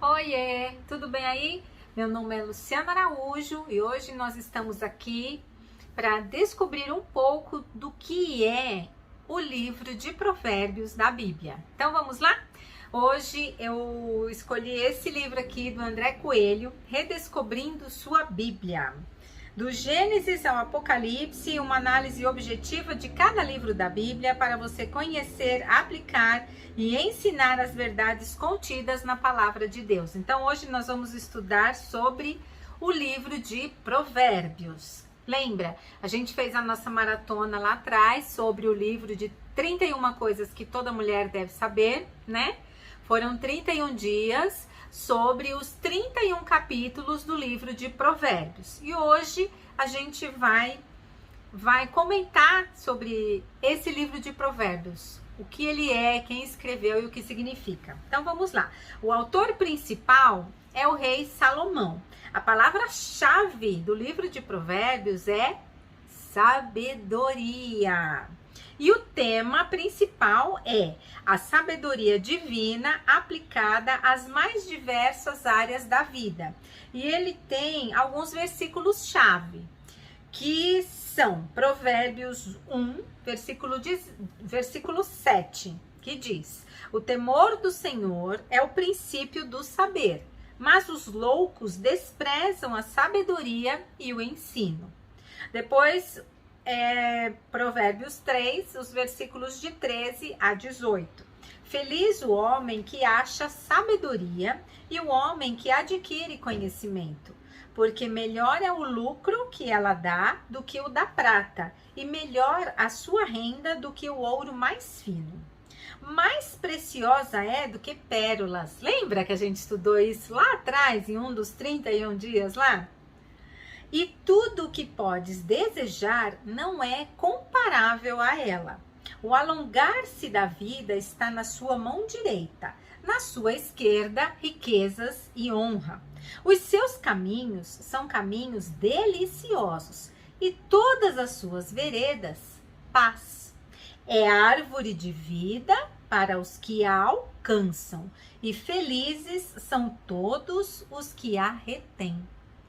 Oiê, tudo bem aí? Meu nome é Luciana Araújo e hoje nós estamos aqui para descobrir um pouco do que é o livro de Provérbios da Bíblia. Então vamos lá? Hoje eu escolhi esse livro aqui do André Coelho, Redescobrindo Sua Bíblia. Do Gênesis ao Apocalipse, uma análise objetiva de cada livro da Bíblia para você conhecer, aplicar e ensinar as verdades contidas na palavra de Deus. Então, hoje nós vamos estudar sobre o livro de Provérbios. Lembra? A gente fez a nossa maratona lá atrás sobre o livro de 31 coisas que toda mulher deve saber, né? Foram 31 dias sobre os 31 capítulos do livro de Provérbios. E hoje a gente vai comentar sobre esse livro de Provérbios. O que ele é, quem escreveu e o que significa. Então vamos lá. O autor principal é o rei Salomão. A palavra-chave do livro de Provérbios é sabedoria. E o tema principal é a sabedoria divina aplicada às mais diversas áreas da vida. E ele tem alguns versículos-chave, que são Provérbios 1, versículo 7, que diz: o temor do Senhor é o princípio do saber, mas os loucos desprezam a sabedoria e o ensino. Depois, Provérbios 3, os versículos de 13 a 18. Feliz o homem que acha sabedoria e o homem que adquire conhecimento, porque melhor é o lucro que ela dá do que o da prata, e melhor a sua renda do que o ouro mais fino. Mais preciosa é do que pérolas. Lembra que a gente estudou isso lá atrás, em um dos 31 dias lá? E tudo o que podes desejar não é comparável a ela. O alongar-se da vida está na sua mão direita, na sua esquerda, riquezas e honra. Os seus caminhos são caminhos deliciosos, e todas as suas veredas, paz. É árvore de vida para os que a alcançam, e felizes são todos os que a retêm.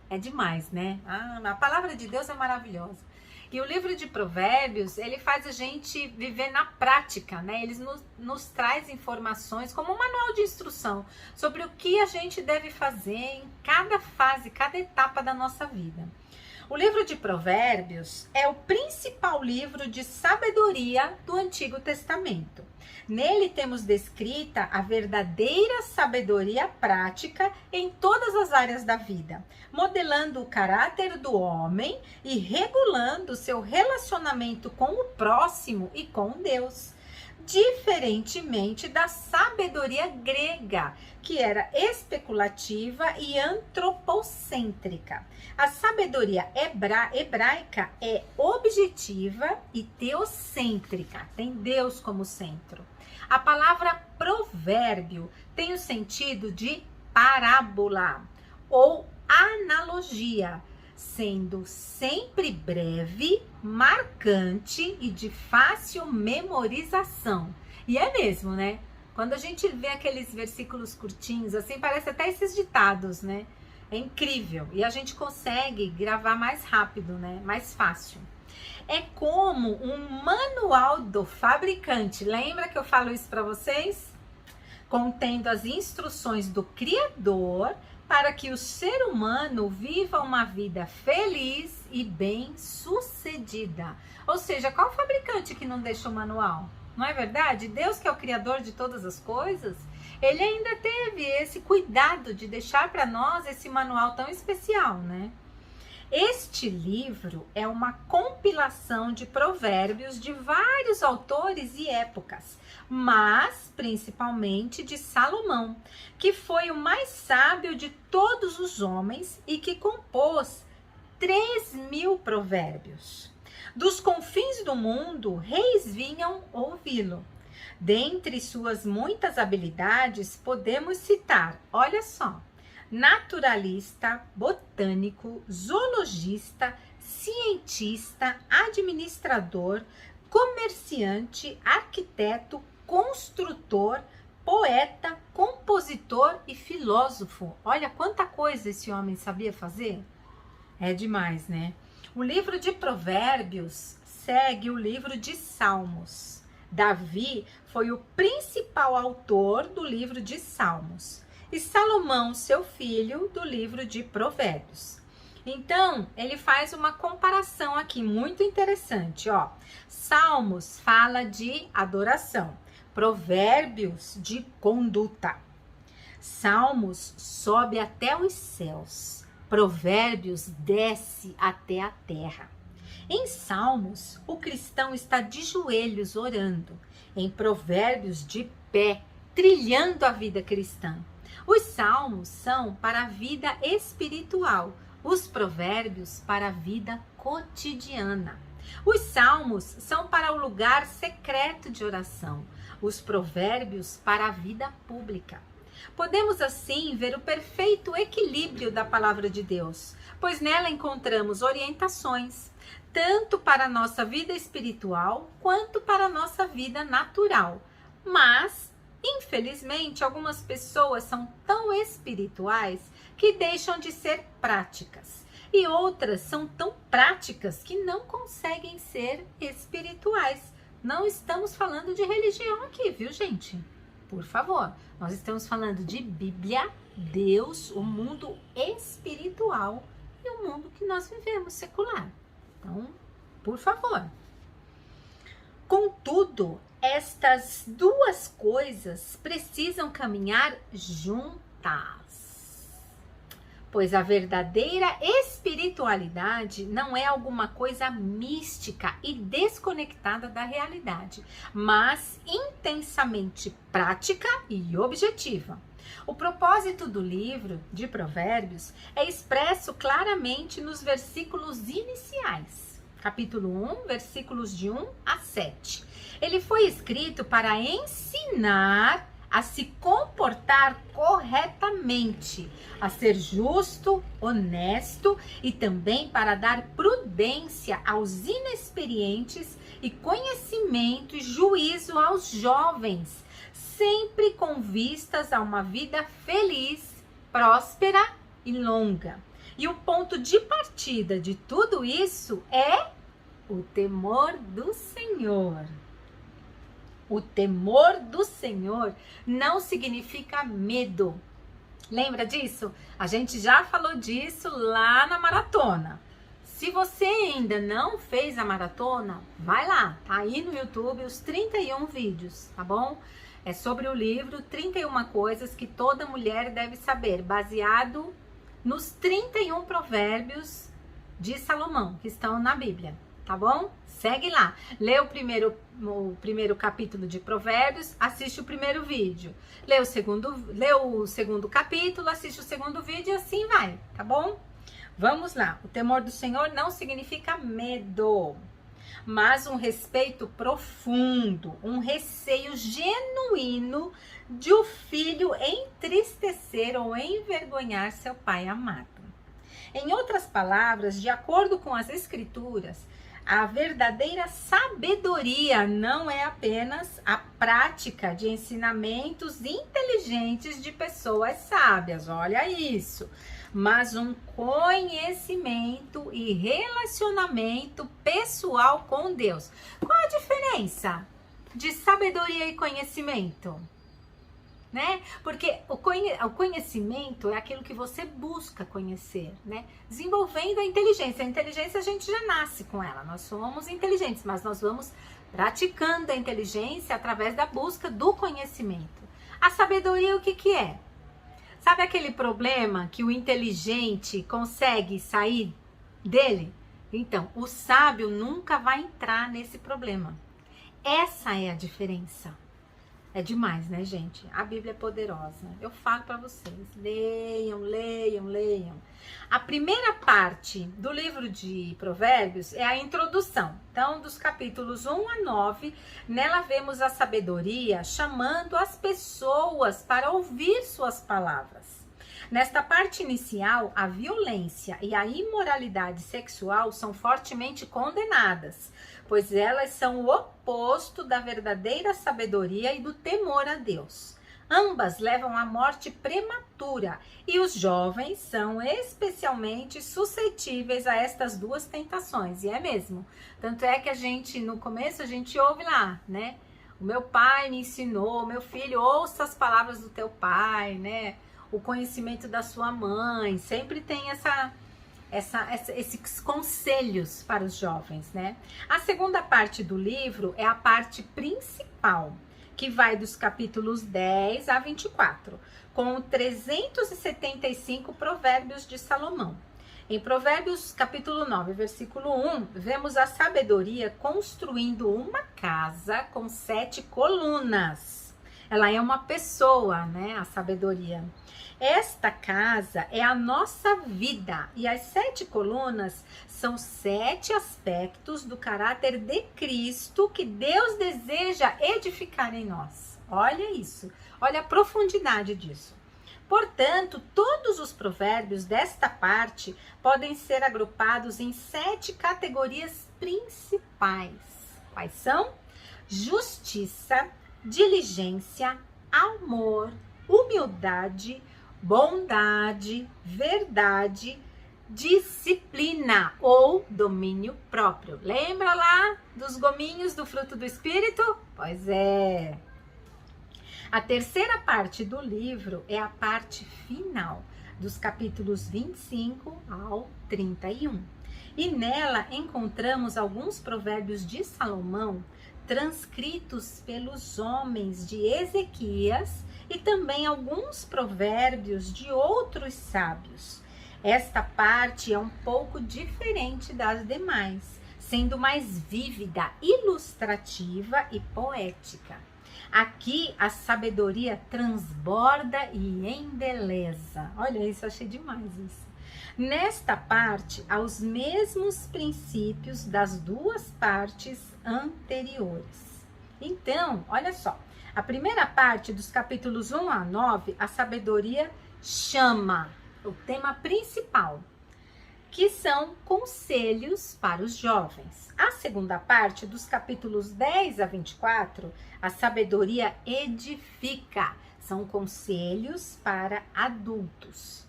É demais, né? A palavra de Deus é maravilhosa. E o livro de Provérbios, ele faz a gente viver na prática, né? Ele nos traz informações como um manual de instrução sobre o que a gente deve fazer em cada fase, cada etapa da nossa vida. O livro de Provérbios é o principal livro de sabedoria do Antigo Testamento. Nele temos descrita a verdadeira sabedoria prática em todas as áreas da vida, modelando o caráter do homem e regulando seu relacionamento com o próximo e com Deus. Diferentemente da sabedoria grega, que era especulativa e antropocêntrica. A sabedoria hebraica é objetiva e teocêntrica, tem Deus como centro. A palavra provérbio tem o sentido de parábola ou analogia, sendo sempre breve, marcante e de fácil memorização. E é mesmo, né? Quando a gente vê aqueles versículos curtinhos, assim, parece até esses ditados, né? É incrível. E a gente consegue gravar mais rápido, né? Mais fácil. É como um manual do fabricante. Lembra que eu falo isso para vocês? Contendo as instruções do Criador para que o ser humano viva uma vida feliz e bem-sucedida. Ou seja, qual fabricante que não deixa o manual? Não é verdade? Deus, que é o Criador de todas as coisas, ele ainda teve esse cuidado de deixar para nós esse manual tão especial, né? Este livro é uma compilação de provérbios de vários autores e épocas, mas principalmente de Salomão, que foi o mais sábio de todos os homens e que compôs 3.000 provérbios. Dos confins do mundo, reis vinham ouvi-lo. Dentre suas muitas habilidades, podemos citar, olha só, naturalista, botânico, zoologista, cientista, administrador, comerciante, arquiteto, construtor, poeta, compositor e filósofo. Olha quanta coisa esse homem sabia fazer. É demais, né? O livro de Provérbios segue o livro de Salmos. Davi foi o principal autor do livro de Salmos e Salomão, seu filho, do livro de Provérbios. Então, ele faz uma comparação aqui muito interessante, ó. Salmos fala de adoração, Provérbios de conduta. Salmos sobe até os céus, Provérbios desce até a terra. Em Salmos, o cristão está de joelhos orando. Em Provérbios, de pé, trilhando a vida cristã. Os Salmos são para a vida espiritual, os Provérbios para a vida cotidiana. Os Salmos são para o lugar secreto de oração, os Provérbios para a vida pública. Podemos assim ver o perfeito equilíbrio da palavra de Deus, pois nela encontramos orientações, tanto para a nossa vida espiritual, quanto para a nossa vida natural. Mas, infelizmente, algumas pessoas são tão espirituais que deixam de ser práticas. E outras são tão práticas que não conseguem ser espirituais. Não estamos falando de religião aqui, viu, gente? Por favor, nós estamos falando de Bíblia, Deus, o mundo espiritual e o mundo que nós vivemos, secular. Então, por favor. Contudo, estas duas coisas precisam caminhar juntas, pois a verdadeira espiritualidade não é alguma coisa mística e desconectada da realidade, mas intensamente prática e objetiva. O propósito do livro de Provérbios é expresso claramente nos versículos iniciais, capítulo 1, versículos de 1 a 7. Ele foi escrito para ensinar a se comportar corretamente, a ser justo, honesto e também para dar prudência aos inexperientes e conhecimento e juízo aos jovens, sempre com vistas a uma vida feliz, próspera e longa. E o ponto de partida de tudo isso é o temor do Senhor. O temor do Senhor não significa medo. Lembra disso? A gente já falou disso lá na maratona. Se você ainda não fez a maratona, vai lá, tá aí no YouTube os 31 vídeos, tá bom? É sobre o livro 31 coisas que toda mulher deve saber, baseado nos 31 provérbios de Salomão, que estão na Bíblia, tá bom? Segue lá, lê o primeiro capítulo de Provérbios, assiste o primeiro vídeo. Lê o segundo capítulo, assiste o segundo vídeo e assim vai, tá bom? Vamos lá, o temor do Senhor não significa medo, mas um respeito profundo, um receio genuíno de o filho entristecer ou envergonhar seu pai amado. Em outras palavras, de acordo com as Escrituras, a verdadeira sabedoria não é apenas a prática de ensinamentos inteligentes de pessoas sábias, olha isso, mas um conhecimento e relacionamento pessoal com Deus. Qual a diferença de sabedoria e conhecimento? Né? Porque o conhecimento é aquilo que você busca conhecer, né? Desenvolvendo a inteligência. A inteligência a gente já nasce com ela, nós somos inteligentes, mas nós vamos praticando a inteligência através da busca do conhecimento. A sabedoria, o que que é? Sabe aquele problema que o inteligente consegue sair dele? Então, o sábio nunca vai entrar nesse problema. Essa é a diferença. É demais, né, gente? A Bíblia é poderosa. Eu falo para vocês, leiam, leiam, leiam. A primeira parte do livro de Provérbios é a introdução. Então, dos capítulos 1 a 9, nela vemos a sabedoria chamando as pessoas para ouvir suas palavras. Nesta parte inicial, a violência e a imoralidade sexual são fortemente condenadas, pois elas são o oposto da verdadeira sabedoria e do temor a Deus. Ambas levam à morte prematura e os jovens são especialmente suscetíveis a estas duas tentações, e é mesmo. Tanto é que a gente, no começo, a gente ouve lá, né? O meu pai me ensinou, meu filho, ouça as palavras do teu pai, né? O conhecimento da sua mãe, sempre tem esses conselhos para os jovens, né? A segunda parte do livro é a parte principal, que vai dos capítulos 10 a 24, com 375 provérbios de Salomão. Em Provérbios capítulo 9, versículo 1, vemos a sabedoria construindo uma casa com 7 colunas. Ela é uma pessoa, né? A sabedoria. Esta casa é a nossa vida e as 7 colunas são 7 aspectos do caráter de Cristo que Deus deseja edificar em nós. Olha isso, olha a profundidade disso. Portanto, todos os provérbios desta parte podem ser agrupados em 7 categorias principais. Quais são? Justiça, diligência, amor, humildade, bondade, verdade, disciplina ou domínio próprio. Lembra lá dos gominhos do fruto do Espírito? Pois é. A terceira parte do livro é a parte final, dos capítulos 25 ao 31. E nela encontramos alguns provérbios de Salomão transcritos pelos homens de Ezequias e também alguns provérbios de outros sábios. Esta parte é um pouco diferente das demais, sendo mais vívida, ilustrativa e poética. Aqui a sabedoria transborda e embeleza. Olha isso, achei demais isso. Nesta parte, há os mesmos princípios das duas partes anteriores. Então, olha só. A primeira parte, dos capítulos 1 a 9, a sabedoria chama, o tema principal, que são conselhos para os jovens. A segunda parte, dos capítulos 10 a 24, a sabedoria edifica, são conselhos para adultos.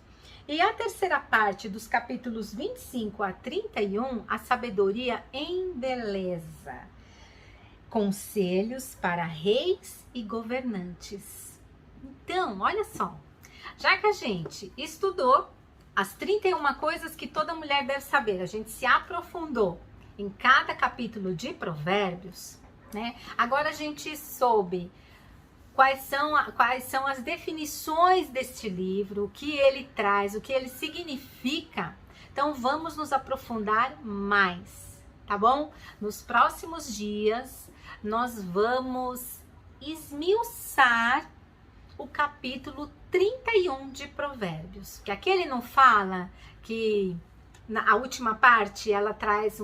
E a terceira parte, dos capítulos 25 a 31, a sabedoria embeleza, conselhos para reis e governantes. Então, olha só, já que a gente estudou as 31 coisas que toda mulher deve saber, a gente se aprofundou em cada capítulo de Provérbios, né? Agora a gente soube quais são as definições deste livro, o que ele traz, o que ele significa. Então vamos nos aprofundar mais, tá bom? Nos próximos dias nós vamos esmiuçar o capítulo 31 de Provérbios, que aqui ele não fala que a última parte ela traz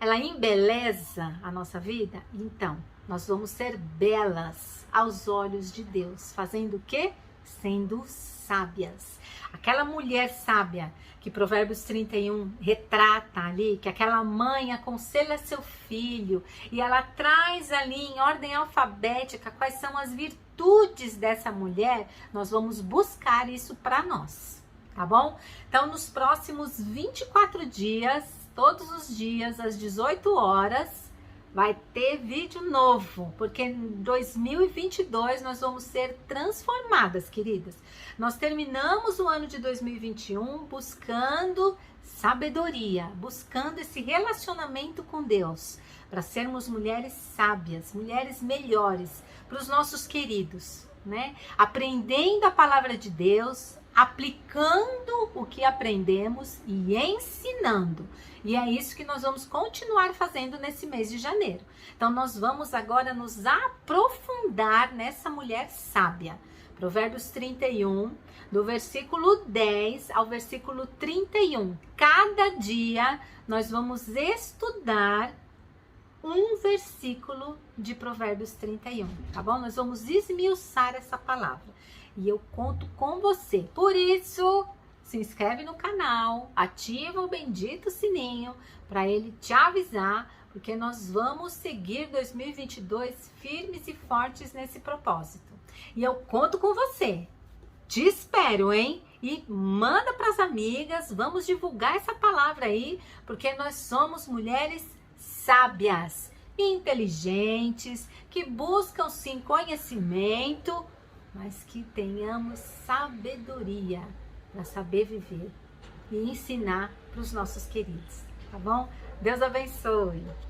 ela embeleza a nossa vida. Então, nós vamos ser belas aos olhos de Deus, fazendo o quê? Sendo sábias. Aquela mulher sábia que Provérbios 31 retrata ali, que aquela mãe aconselha seu filho e ela traz ali em ordem alfabética quais são as virtudes dessa mulher, nós vamos buscar isso para nós, tá bom? Então, nos próximos 24 dias, todos os dias, às 18 horas, vai ter vídeo novo, porque em 2022 nós vamos ser transformadas, queridas. Nós terminamos o ano de 2021 buscando sabedoria, buscando esse relacionamento com Deus, para sermos mulheres sábias, mulheres melhores para os nossos queridos, né? Aprendendo a palavra de Deus, aplicando o que aprendemos e ensinando. E é isso que nós vamos continuar fazendo nesse mês de janeiro. Então, nós vamos agora nos aprofundar nessa mulher sábia. Provérbios 31, do versículo 10 ao versículo 31. Cada dia nós vamos estudar um versículo de Provérbios 31, tá bom? Nós vamos esmiuçar essa palavra. E eu conto com você. Por isso, se inscreve no canal, ativa o bendito sininho para ele te avisar, porque nós vamos seguir 2022 firmes e fortes nesse propósito. E eu conto com você. Te espero, hein? E manda para as amigas, vamos divulgar essa palavra aí, porque nós somos mulheres sábias, inteligentes, que buscam sim conhecimento, mas que tenhamos sabedoria para saber viver e ensinar para os nossos queridos, tá bom? Deus abençoe!